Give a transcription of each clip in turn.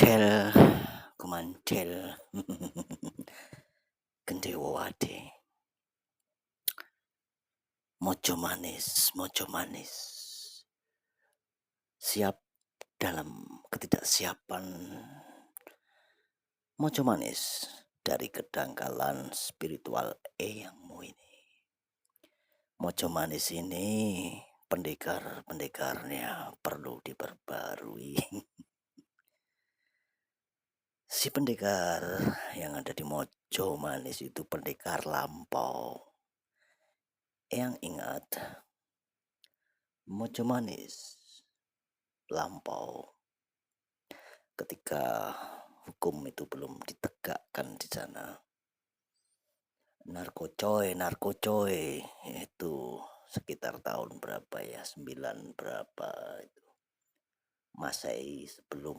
Kumantel, kumantel, gendewo ade, mojo manis, siap dalam ketidaksiapan, mojo manis dari kedangkalan spiritual eyangmu ini. Mojo manis ini pendekar-pendekarnya perlu diperbarui. Si pendekar yang ada di Mojo Manis itu pendekar lampau. Yang ingat, Mojo Manis lampau ketika hukum itu belum ditegakkan di sana. Narkocoy itu sekitar tahun berapa ya? 9 berapa itu. Masehi sebelum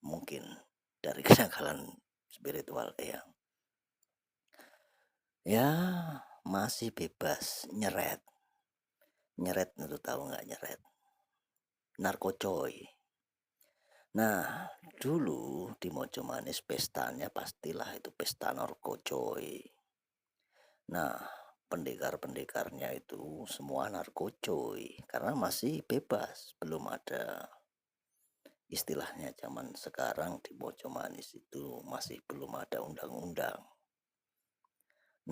mungkin dari kenakalan spiritual yang ya masih bebas nyeret. Nyeret itu tahu nggak nyeret? Narkocoy. Nah, dulu di Mojo Manis pestanya pastilah itu pesta narkocoy. Nah, pendekar-pendekarnya itu semua narkocoy karena masih bebas, belum ada istilahnya zaman sekarang di Mojo Manis itu masih belum ada undang-undang.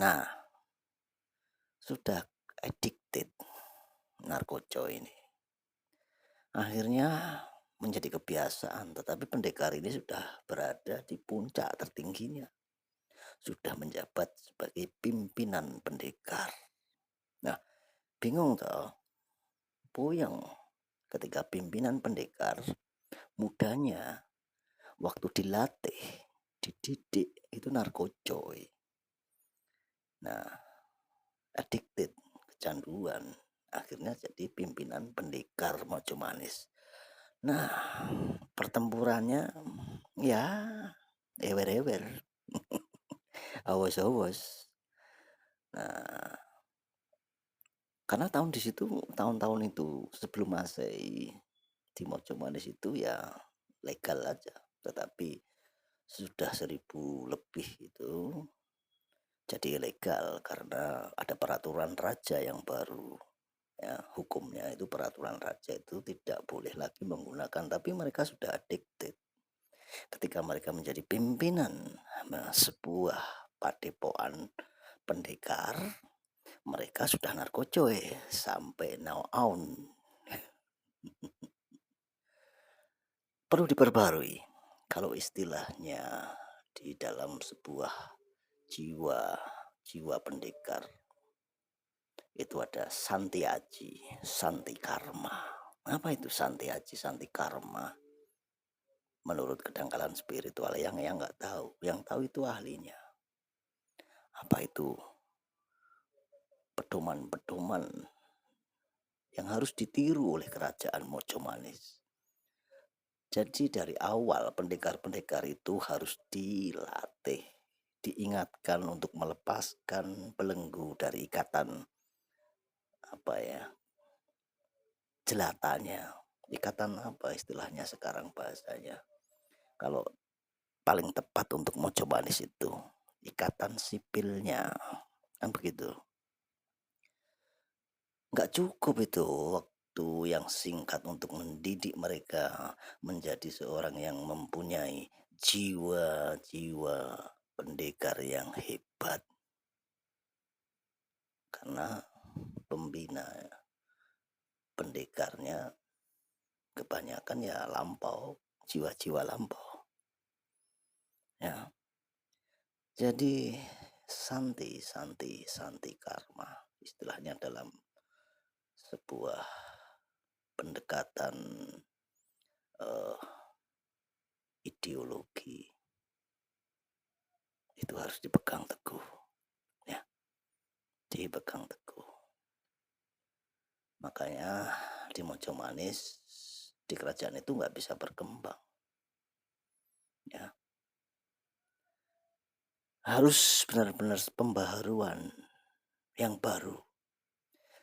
Nah, sudah addicted narkocoy ini. Akhirnya menjadi kebiasaan, tetapi pendekar ini sudah berada di puncak tertingginya. Sudah menjabat sebagai pimpinan pendekar. Nah, bingung toh, puyeng ketika pimpinan pendekar mudanya waktu dilatih, dididik itu narkocoy. Nah, addicted, kecanduan, akhirnya jadi pimpinan pendekar Mojo Manis. Nah, pertempurannya ya ewer-ewer, awas-awas. Nah, karena tahun-tahun itu sebelum Masehi di Mojo Manis itu ya legal aja, tetapi sudah 1000 lebih itu jadi ilegal karena ada peraturan raja yang baru. Ya, hukumnya itu peraturan raja itu tidak boleh lagi menggunakan, tapi mereka sudah addicted. Ketika mereka menjadi pimpinan sebuah padepokan pendekar, mereka sudah narkocoy sampai now on. Perlu diperbarui kalau istilahnya di dalam sebuah jiwa pendekar itu ada Santi Aji, Santi Karma. Apa itu Santi Aji, Santi Karma? Menurut kedangkalan spiritual yang nggak tahu, yang tahu itu ahlinya. Apa itu pedoman-pedoman yang harus ditiru oleh kerajaan Mojo Manis. Jadi dari awal pendekar-pendekar itu harus dilatih, diingatkan untuk melepaskan belenggu dari ikatan jelatanya. Ikatan apa istilahnya sekarang bahasanya? Kalau paling tepat untuk Mojo Manis itu ikatan sipilnya, kan begitu. Nggak cukup itu waktu yang singkat untuk mendidik mereka menjadi seorang yang mempunyai jiwa-jiwa pendekar yang hebat. Karena pembina pendekarnya kebanyakan ya lampau, jiwa-jiwa lampau. Ya. Jadi santi karma istilahnya dalam sebuah pendekatan ideologi itu harus dipegang teguh, ya, dipegang teguh. Makanya di Mojo Manis di kerajaan itu nggak bisa berkembang, ya, harus benar-benar pembaharuan yang baru,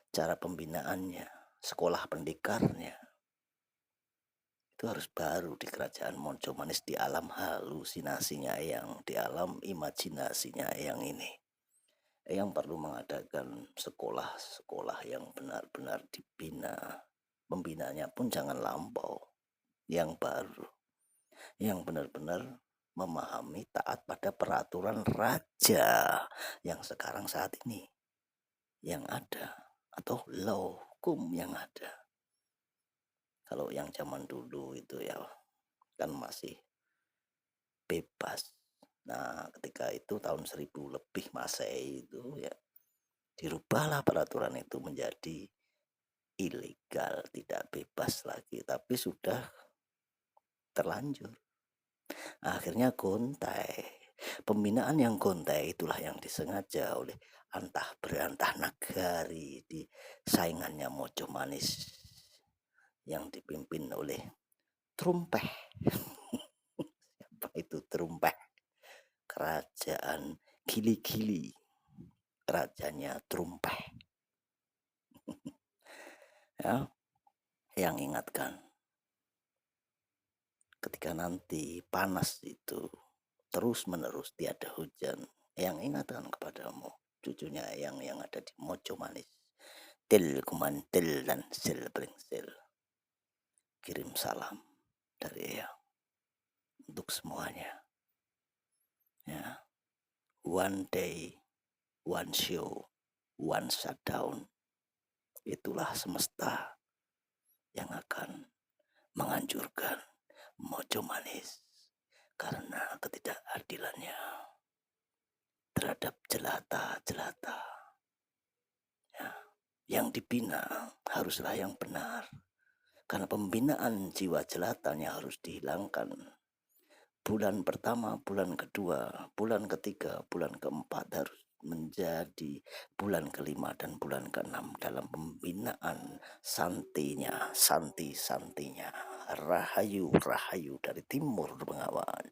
cara pembinaannya, sekolah pendekarnya itu harus baru di kerajaan Monco Manis, di alam halusinasinya Eyang, di alam imajinasinya Eyang ini. Eyang perlu mengadakan sekolah-sekolah yang benar-benar dibina. Pembinanya pun jangan lampau, yang baru, yang benar-benar memahami taat pada peraturan raja yang sekarang saat ini yang ada, atau law hukum yang ada. Kalau yang zaman dulu itu ya kan masih bebas. Nah, ketika itu tahun 1000 lebih Masehi itu ya dirubahlah peraturan itu menjadi ilegal, tidak bebas lagi, tapi sudah terlanjur. Akhirnya gontai. Pembinaan yang gontai itulah yang disengaja oleh antah berantah nagari di saingannya Mojo Manis yang dipimpin oleh Trumpeh. Apa itu Trumpeh? Kerajaan Gili-Gili. Rajanya Trumpeh. Ya, yang ingatkan ketika nanti panas itu terus menerus tiada hujan, yang ingatkan kepadamu cucunya yang ada di Mojo Manis, til kumantil dan sil sil, kirim salam dari Eyang untuk semuanya ya. One day, one show, one shutdown, itulah semesta yang akan menghancurkan Mojo Manis karena ketidakadilannya terhadap jelata-jelata ya. Yang dibina haruslah yang benar, karena pembinaan jiwa jelatanya harus dihilangkan. Bulan pertama, bulan kedua, bulan ketiga, bulan keempat harus menjadi bulan kelima dan bulan keenam dalam pembinaan santinya, santi-santinya, rahayu-rahayu dari timur bengawan.